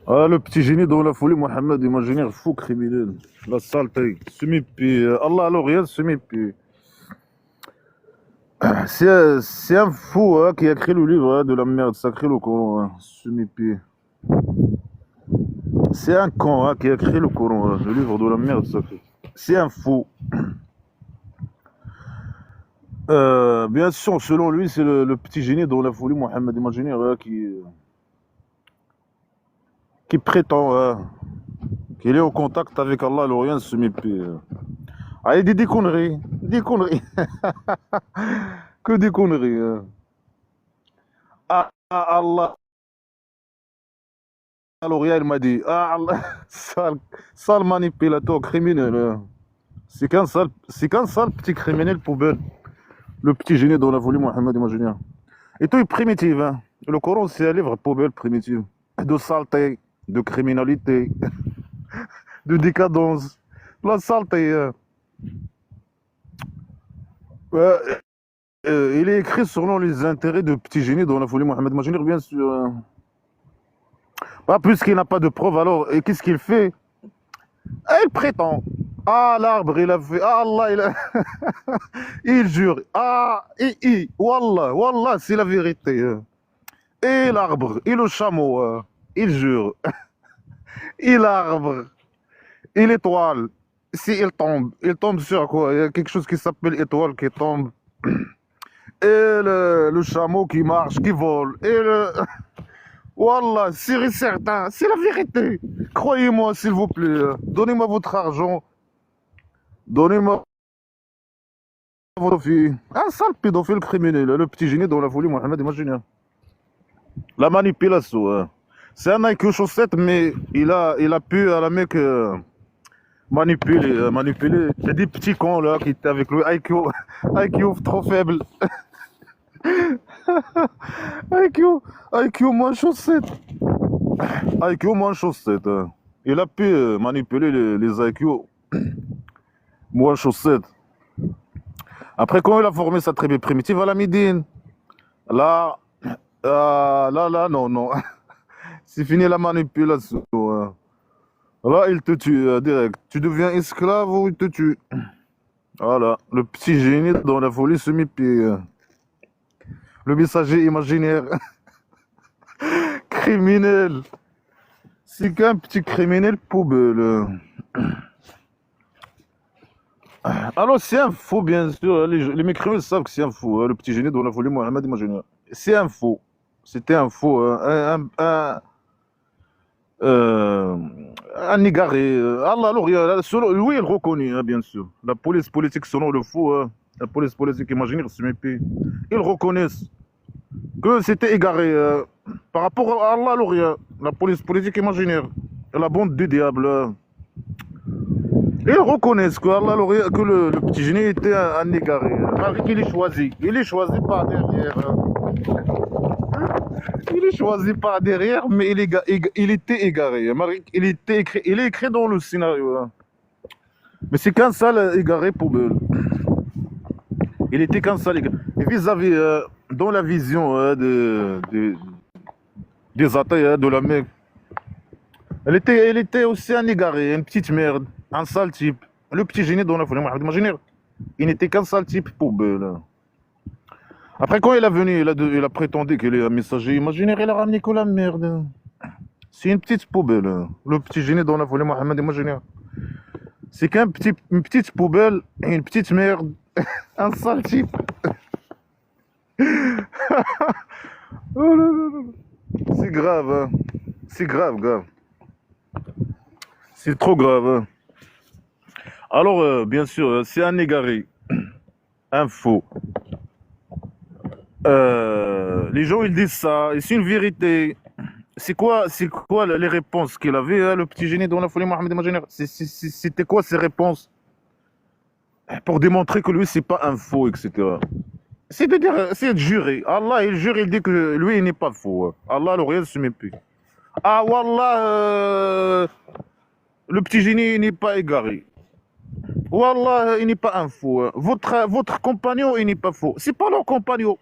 Ah, le petit génie dans la folie, Mohamed, imaginaire fou criminel. La saleté. Semi-pi. Allah, alors rien, semi-pi. C'est un fou hein, qui a écrit le livre hein, de la merde sacrée, le Coran. Hein. Semi-pi. C'est un con hein, qui a écrit le Coran, hein, le livre de la merde sacrée. C'est un fou. Bien sûr, selon lui, c'est le petit génie dans la folie, Mohamed, imaginaire hein, qui prétend qu'il est en contact avec Allah, alors rien, semi-pi. Ah, il dit des conneries. Des conneries. Que des conneries. Hein. Ah, Allah. Alors, il m'a dit, ah, Allah, sale manipulateur criminel. Hein. C'est qu'un sale petit criminel poubelle. Le petit génie dans la folie, Mohamed, imaginaire. Et tout est primitif. Hein. Le Coran, c'est un livre poubelle primitif. De saleté, de criminalité, de décadence. La saleté. Hein. Euh, il est écrit selon les intérêts de petit génie dans la folie, Mohamed, imaginaire, bien sûr. Hein. Pas plus qu'il n'a pas de preuves, alors, et qu'est-ce qu'il fait? Il prétend. Ah, l'arbre, il a fait. Ah, Allah, il a. Il jure. Ah, Wallah, Wallah, c'est la vérité. Hein. Et l'arbre, et le chameau, il jure. Et l'arbre, et l'étoile. Si il tombe sur quoi? Il y a quelque chose qui s'appelle étoile qui tombe. Et le chameau qui marche, qui vole. Et le. Wallah, c'est certain, c'est la vérité. Croyez-moi, s'il vous plaît. Donnez-moi votre argent. Donnez-moi votre fille. Un sale pédophile criminel. Le petit génie dans la folie, Mohamed, imagine. La manipulation. Hein. C'est un IQ chaussette, mais il a pu à la mec manipuler. Il y a des petits cons là qui étaient avec le IQ, IQ trop faible. IQ, IQ moins chaussette. IQ moins chaussette. Hein. Il a pu manipuler les IQ moins chaussettes. Après, quand il a formé sa tribu primitive à la Médine, là, non, non. C'est fini la manipulation. Hein. Là, il te tue direct. Tu deviens esclave ou il te tue. Voilà. Le petit génie dans la folie semi-pied. Le messager imaginaire. Criminel. C'est qu'un petit criminel poubelle. Alors, c'est un faux, bien sûr. Les mécriminels savent que c'est un faux. Hein. Le petit génie dans la folie Mohamed imaginaire. C'est un faux. C'était un faux. Hein. Euh, un égaré. Allah, alors, oui, il reconnaît, hein, bien sûr. La police politique, selon le faux, hein, la police politique imaginaire, c'est mes pays. Ils reconnaissent que c'était égaré. Par rapport à Allah, alors, la police politique imaginaire, la bande du diable. Ils reconnaissent que, Allah, alors, que le petit génie était un égaré. Malgré qu'il est choisi. Il est choisi par derrière. Il est choisi par derrière, mais il était égaré. Il est écrit dans le scénario. Hein. Mais c'est qu'un sale égaré poubelle. Il était qu'un sale égaré. Et vis-à-vis, dans la vision des attaques de la Mecque, elle était aussi un égaré, une petite merde, un sale type. Le petit génie dans la folie, imaginer, il n'était qu'un sale type poubelle. Hein. Après, quand il est venu, il a prétendu qu'il est un messager imaginaire, il a ramené que la merde. C'est une petite poubelle. Hein. Le petit génie dans la folie, Mohamed imaginaire. C'est une petite poubelle et une petite merde. Un sale type. Oh là là là. C'est grave, hein. C'est grave, grave. C'est trop grave. Hein. Alors, bien sûr, c'est un égaré. Un faux. Les gens, ils disent ça. Et c'est une vérité. C'est quoi les réponses qu'il avait, hein, le petit génie dans la folie Mohamed imaginaire? C'était quoi ces réponses? Pour démontrer que lui, c'est pas un faux, etc. C'est-à-dire, c'est de jurer. Allah, il jure, il dit que lui, il n'est pas faux. Allah, le rien se met plus. Ah, Wallah, le petit génie, il n'est pas égaré. Wallah, il n'est pas un faux. Votre compagnon, il n'est pas faux. C'est pas leur compagnon.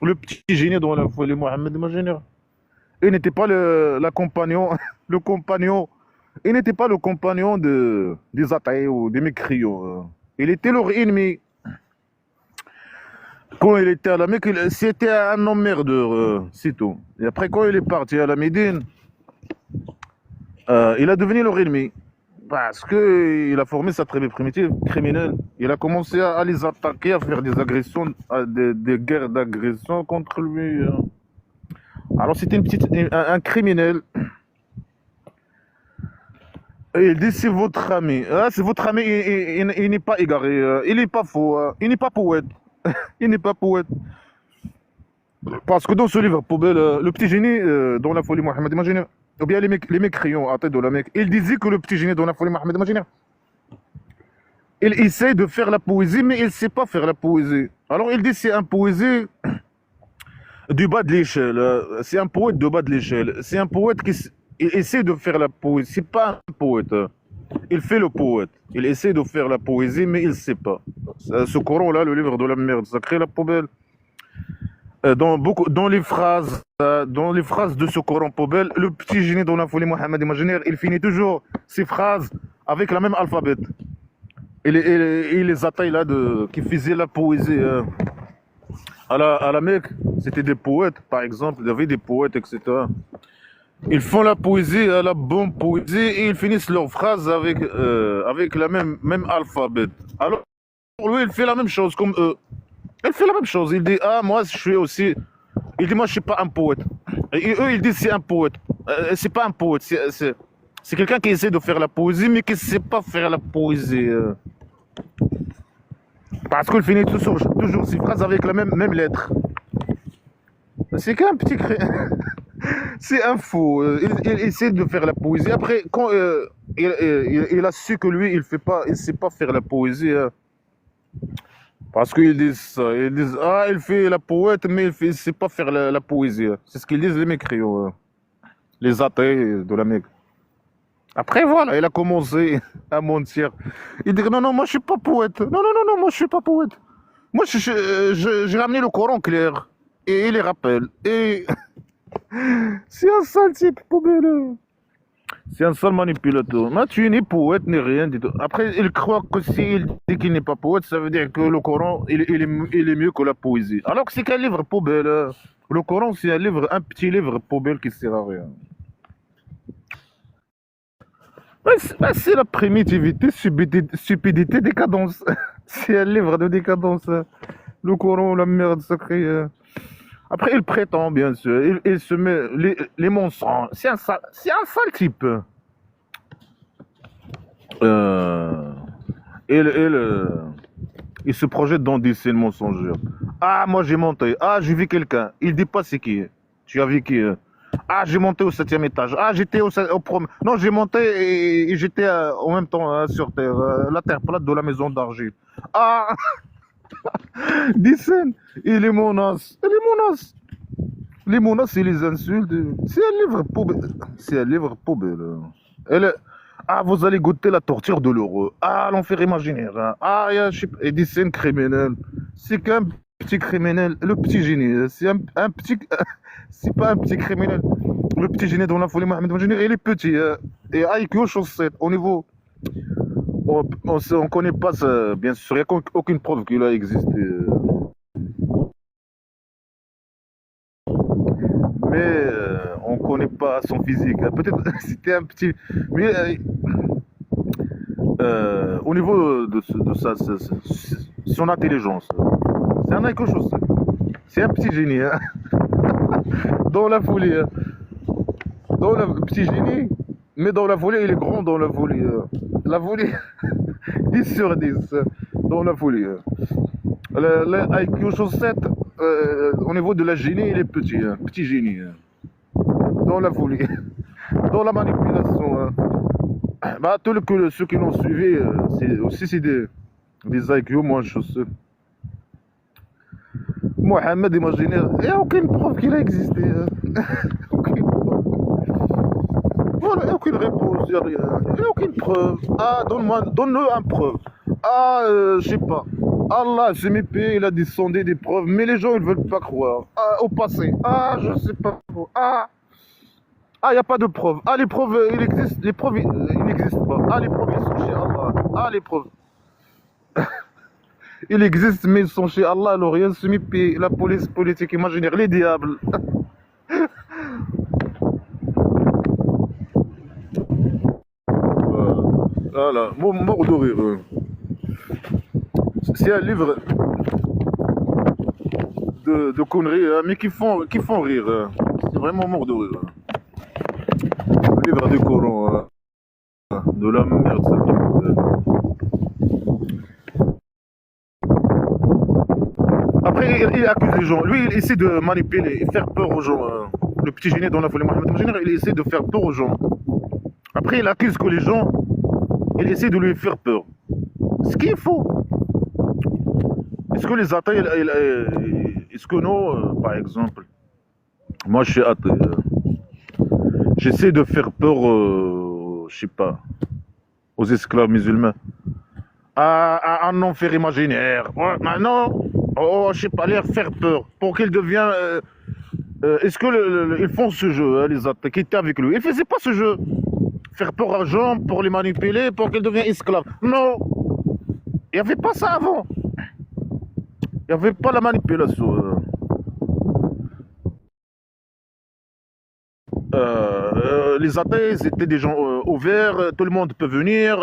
Le petit génie dans la folie, Mohamed imaginaire. Il n'était pas la compagnon, le compagnon. Il n'était pas le compagnon des athées ou des mécréants. Il était leur ennemi. Quand il était à la Mecque, c'était un emmerdeur, c'est tout. Et après, quand il est parti à la Médine, il a devenu leur ennemi. Parce qu'il a formé sa tribu primitive criminelle. Il a commencé à les attaquer, à faire des agressions, des guerres d'agression contre lui. Alors c'était un criminel. Et il dit c'est votre ami. Ah, c'est votre ami, il n'est pas égaré, il n'est pas faux, il n'est pas poète. Il n'est pas poète. Parce que dans ce livre poubelle, le petit génie dans la folie Mohammed imaginaire, ou bien les mécréants à tête de la Mecque, il disait que le petit génie dans la folie Mohammed imaginaire, il essaie de faire la poésie, mais il ne sait pas faire la poésie. Alors il dit c'est un poésie du bas de l'échelle. C'est un poète du bas de l'échelle. C'est un poète il essaie de faire la poésie. C'est pas un poète. Il fait le poète. Il essaie de faire la poésie, mais il ne sait pas. Ce Coran-là, le livre de la merde, ça crée la poubelle. Dans les phrases de ce Coran poubelle, le petit génie dans la folie Mohammed imaginaire, il finit toujours ses phrases avec la même alphabet. Et les attaques là qui faisaient la poésie à la Mecque, c'était des poètes, par exemple. Il y avait des poètes, etc. Ils font la poésie, la bonne poésie, et ils finissent leurs phrases avec la même alphabet. Alors, lui, il fait la même chose comme eux. Il fait la même chose. Il dit, ah, moi, je suis aussi. Il dit, moi, je suis pas un poète. Et eux, ils disent, c'est un poète. C'est pas un poète. C'est quelqu'un qui essaie de faire la poésie, mais qui ne sait pas faire la poésie. Parce qu'il finit toujours ses phrases avec la même lettre. C'est qu'un petit. C'est un fou. Il essaie de faire la poésie. Après, quand il a su que lui, il ne sait pas faire la poésie. Parce qu'ils disent ça. Ils disent, ah, il fait la poète, mais il ne sait pas faire la poésie. C'est ce qu'ils disent les mécréants. Les athées de la Mecque. Après, voilà, il a commencé à mentir. Il dit, non, non, moi, je ne suis pas poète. Non, non, non, non, moi, je ne suis pas poète. Moi, j'ai ramené le Coran clair. Et il les rappelle. Et c'est un sale type, poubelle. C'est un sale manipulateur. Mais tu n'es poète ni rien du tout. Après, il croit que s'il dit qu'il n'est pas poète, ça veut dire que le Coran, il est mieux que la poésie. Alors que c'est qu'un livre poubelle. Le Coran, c'est un petit livre poubelle qui ne sert à rien. C'est la primitivité, stupidité, décadence. C'est un livre de décadence. Le Coran, la merde sacrée. Après, il prétend, bien sûr. Il se met les mensonges. C'est un sale type. Euh, il se projette dans des scènes mensongères. Ah, moi j'ai monté. Ah, j'ai vu quelqu'un. Il dit pas c'est qui. Tu as vu qui. Ah, j'ai monté au 7e étage. Ah, j'étais au premier. Non, j'ai monté et j'étais en même temps sur Terre. La Terre plate de la maison d'argile. Ah, des scènes. Et les menaces. Et les menaces. Les menaces et les insultes. C'est un livre poubelle. C'est un livre poubelle. Ah, vous allez goûter la torture de l'heureux. Ah, l'enfer imaginaire. Ah, je sais pas, et des scènes criminelles. C'est qu'un petit criminel. Le petit génie. C'est un petit. C'est pas un petit criminel. Le petit génie dans la folie Mohamed imaginaire, il est petit. Et IQ chaussette. Au niveau. On connaît pas ça. Bien sûr, il n'y a aucune preuve qu'il a existé. Mais on connaît pas son physique. Peut-être c'était un petit. Mais au niveau de son intelligence, c'est un quelque chose. C'est un petit génie. Hein. Dans la folie. Hein. Dans le petit génie. Mais dans la folie, il est grand dans la folie. La folie, 10 sur 10. Dans la folie. Le IQ chaussette, au niveau de la génie, il est petit. Hein. Petit génie. Hein. Dans la folie. Dans la manipulation. Hein. Bah, ceux qui l'ont suivi, c'est des IQ moins chaussés. Mohamed, imaginaire, il n'y a aucune preuve qu'il a existé. Hein. Aucune preuve. Voilà, il n'y a aucune réponse, il n'y a rien. Il n'y a aucune preuve. Ah, donne-nous une preuve. Ah, je sais pas. Allah, c'est mes pays, il a descendu des preuves, mais les gens, ils veulent pas croire. Ah, au passé. Ah, je sais pas. Ah. Ah, il n'y a pas de preuves. Ah, les preuves, il existe. Les preuves, il n'existe pas. Ah, les preuves, ils sont chez Allah. Ah, les preuves. Il existe, mais ils sont chez Allah. Alors, il y a semi la police politique imaginaire, les diables. Voilà. Voilà. Mort de rire. C'est un livre de conneries, hein, mais qui font rire. C'est vraiment mort de rire. Un livre de Coran. De la merde, ça. Après, il accuse les gens. Lui, il essaie de manipuler et faire peur aux gens. Le petit génie dans la folie Mohamed Majiner, il essaie de faire peur aux gens. Après, il accuse que les gens, il essaie de lui faire peur. Ce qui est faux. Est-ce que les athées, est-ce que nous, par exemple, moi je suis athée, j'essaie de faire peur, je sais pas, aux esclaves musulmans, à un enfer imaginaire. Ouais, maintenant, je sais pas, leur faire peur pour qu'ils deviennent. Est-ce que ils font ce jeu, hein, les athées qui étaient avec lui? Ils faisaient pas ce jeu. Faire peur aux gens pour les manipuler, pour qu'ils deviennent esclaves. Non, il n'y avait pas ça avant. Il n'y avait pas la manipulation. Les athées, c'était des gens ouverts, tout le monde peut venir,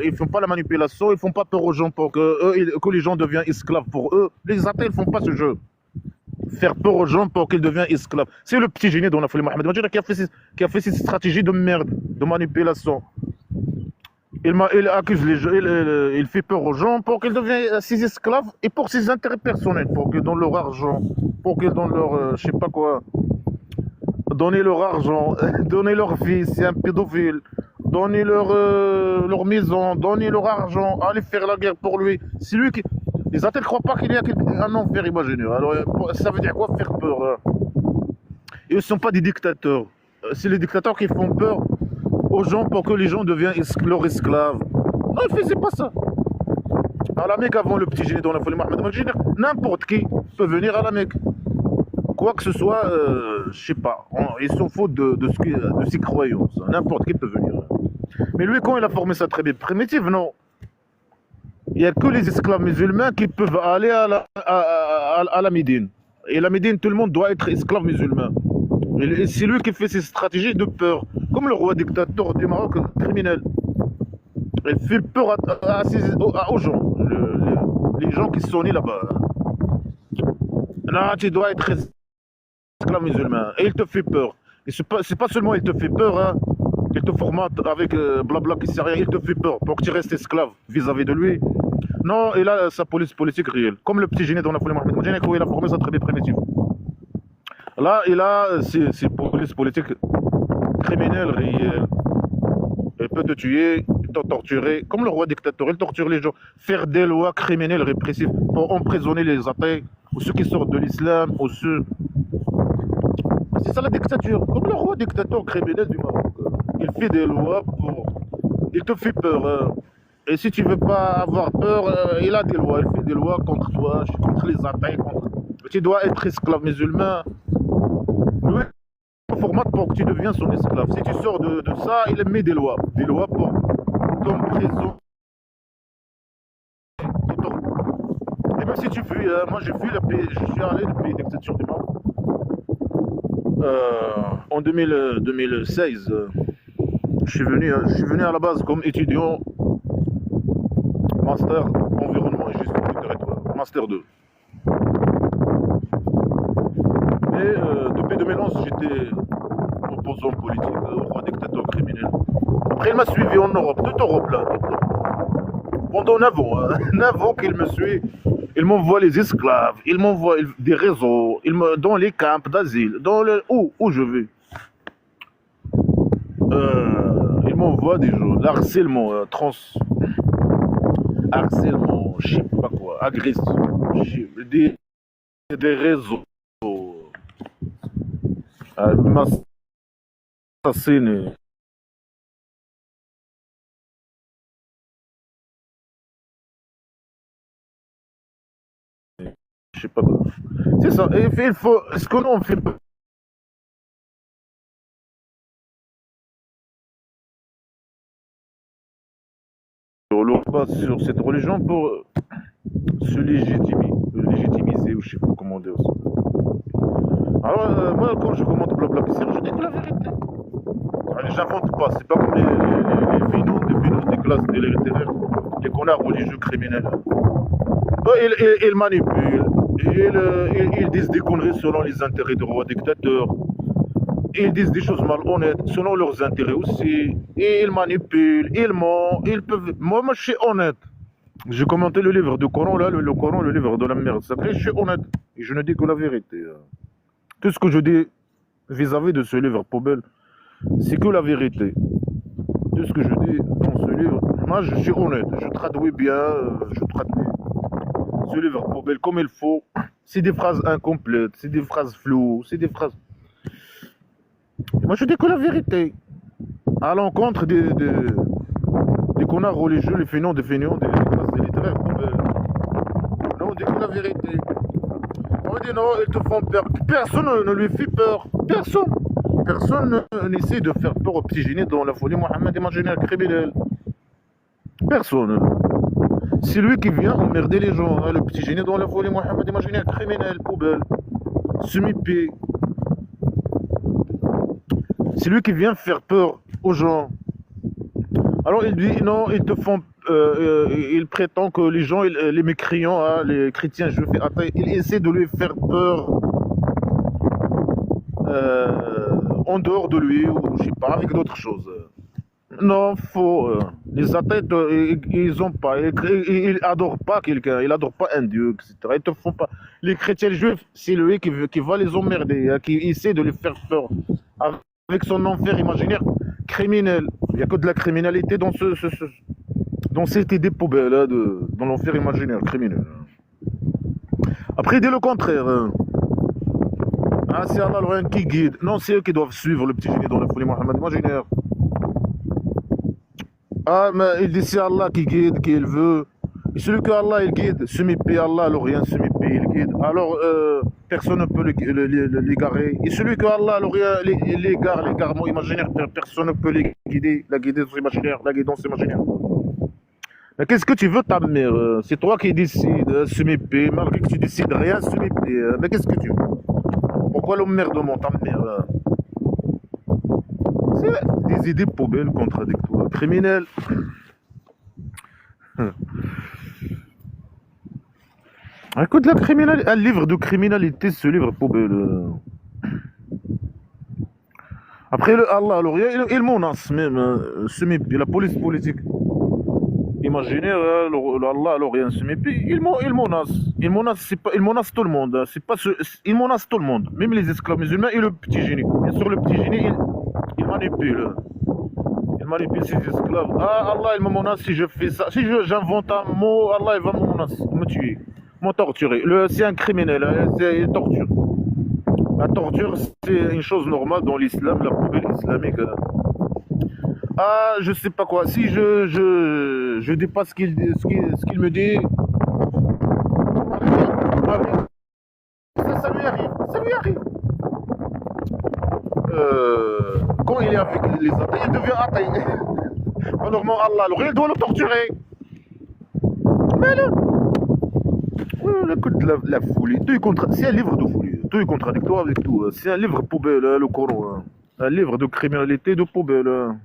ils ne font pas la manipulation, ils ne font pas peur aux gens pour que les gens deviennent esclaves pour eux. Les athées, ils ne font pas ce jeu. Faire peur aux gens pour qu'ils deviennent esclaves. C'est le petit génie dont on a fait le Mohamed Majid qui a fait cette stratégie de merde, de manipulation. Il accuse les gens, il fait peur aux gens pour qu'ils deviennent ses esclaves et pour ses intérêts personnels, pour qu'ils donnent leur argent, pour qu'ils donnent leur, je sais pas quoi, donner leur argent, donner leur fils, c'est un pédophile, donner leur maison, donner leur argent, aller faire la guerre pour lui. C'est lui qui. Les athées ne croient pas qu'il y a un enfer imaginaire. Alors, ça veut dire quoi faire peur, hein? Ils ne sont pas des dictateurs. C'est les dictateurs qui font peur aux gens pour que les gens deviennent leurs esclaves. Non, ils ne faisaient pas ça. À la Mecque, avant le petit génie dans la folie Mohamed Majid, n'importe qui peut venir à la Mecque. Quoi que ce soit, je sais pas, ils sont faux de ses croyances. N'importe qui peut venir. Mais lui, quand il a formé sa tribu primitive, non. Il n'y a que les esclaves musulmans qui peuvent aller à la Médine. Et la Médine, tout le monde doit être esclave musulman. Et c'est lui qui fait ses stratégies de peur. Comme le roi dictateur du Maroc, criminel. Il fait peur aux gens, les gens qui sont nés là-bas. Non, tu dois être esclave musulman. Et il te fait peur. Et c'est pas seulement il te fait peur, hein. Il te formate avec blabla qui sait rien, il te fait peur pour que tu restes esclave vis-à-vis de lui. Non, il a sa politique réelle. Comme le petit génie dans la folie Mohamed Majid, il a formé sa tribu primitive. Là, il a ses politiques criminelles réelles. Il peut te tuer, te torturer. Comme le roi dictateur, il torture les gens. Faire des lois criminelles répressives pour emprisonner les athées, ou ceux qui sortent de l'islam, ou ceux. C'est ça la dictature. Comme le roi dictateur criminel du Maroc. Il fait des lois pour. Il te fait peur. Et si tu veux pas avoir peur, il a des lois. Il fait des lois contre toi, contre les athées, contre. Tu dois être esclave musulman. Lui, il formate pour que tu deviennes son esclave. Si tu sors de ça, il met des lois. Des lois pour t'emprisonner. Et même si tu fuis, moi j'ai fui le pays, je suis allé du pays dictature du Maroc. En 2016, je suis venu à la base comme étudiant master environnement et gestion du territoire, master 2. Mais depuis 2011, j'étais opposant politique au roi dictateur criminel. Après, il m'a suivi en Europe, toute Europe là. Pendant 9 ans, hein, 9 ans qu'il me suit. Il m'envoie les esclaves, il m'envoie des réseaux, dans les camps d'asile, où je vais. Il m'envoie des gens, l'harcèlement, harcèlement, je sais pas quoi, agression, des réseaux, m'assassiner. Je sais pas quoi. C'est ça, et il faut, ce que l'on fait base sur cette religion pour se légitimiser, ou je sais pas comment dire ça. Alors, moi, quand je commente Blabla, je dis que la vérité. Allez, j'invente pas, c'est pas comme les finons des classes des littéraires, les connards religieux criminels. Ils manipulent, ils disent des conneries selon les intérêts du roi dictateur. Ils disent des choses malhonnêtes selon leurs intérêts aussi. Et ils manipulent, ils mentent, ils peuvent. Moi, je suis honnête. J'ai commenté le livre du Coran, là, le Coran, le livre de la merde sacrée, je suis honnête. Et je ne dis que la vérité. Tout ce que je dis vis-à-vis de ce livre poubelle, c'est que la vérité. Tout ce que je dis dans ce livre, moi, je suis honnête. Je traduis bien, je traduis ce livre poubelle comme il faut. C'est des phrases incomplètes, c'est des phrases floues, c'est des phrases. Moi, je dis que la vérité. À l'encontre des connards religieux, les fainéants, des classes des littéraires. Non, on dit que la vérité. On dit non, ils te font peur. Personne ne lui fait peur. Personne. Personne n'essaie de faire peur au petit génie dans la folie Mohammed imaginaire criminel. Personne. C'est lui qui vient emmerder les gens. Hein, le petit génie dans la folie Mohammed imaginaire criminel, poubelle. Semi-P. C'est lui qui vient faire peur aux gens. Alors il dit non, ils te font. Il prétend que les gens, les mécréants, hein, les chrétiens juifs et athées, ils essaient de lui faire peur en dehors de lui, ou je sais pas, avec d'autres choses. Non, faux. Les athées, ils ont pas. Ils adorent pas quelqu'un, ils adorent pas un dieu, etc. Ils te font pas. Les chrétiens juifs, c'est lui qui va les emmerder, hein, qui essaie de les faire peur. Avec son enfer imaginaire criminel. Il n'y a que de la criminalité dans dans cette idée poubelle, hein, dans l'enfer imaginaire criminel. Après, il dit le contraire. Ah, c'est Allah le qui guide. Non, c'est eux qui doivent suivre le petit génie dans la folie Mohammed imaginaire. Ah, mais il dit c'est Allah qui guide, qui il veut. Et celui que Allah il guide, semi-P, Allah, alors rien, semi-P, il guide. Alors, personne ne peut l'égarer. Et celui que Allah, alors rien, l'égare, l'égarement imaginaire, personne ne peut guider, la guidance imaginaire, la guidance imaginaire. Mais qu'est-ce que tu veux, ta mère? C'est toi qui décides, semi-P, malgré que tu décides rien, semi-P. Mais qu'est-ce que tu veux? Pourquoi l'emmerdement, ta mère? C'est des idées poubelles contradictoires, criminelles. Écoute, la criminalité, un livre de criminalité, ce livre poubelle. Après, Allah, alors, il menace même, la police politique. Imaginez, Allah, alors, rien, il menace. Il menace tout le monde. Hein. C'est pas il menace tout le monde, même les esclaves musulmans et le petit génie. Et sur le petit génie, il manipule. Il manipule ses esclaves. Ah, Allah, il me menace si je fais ça. Si j'invente un mot, Allah, il va me menacer, me tuer. Me torturer. C'est un criminel, hein, c'est une torture. La torture, c'est une chose normale dans l'islam, la poubelle islamique. Hein. Ah, je sais pas quoi. Si je dépasse ce qu'il me dit, ça lui arrive. Ça lui arrive. Quand il est avec les athées, il devient athée. Normalement, Allah, alors il doit le torturer. Mais là, écoute, la folie. C'est un livre de folie. Tout est contradictoire avec tout. C'est un livre poubelle, le Coran. Un livre de criminalité de poubelle.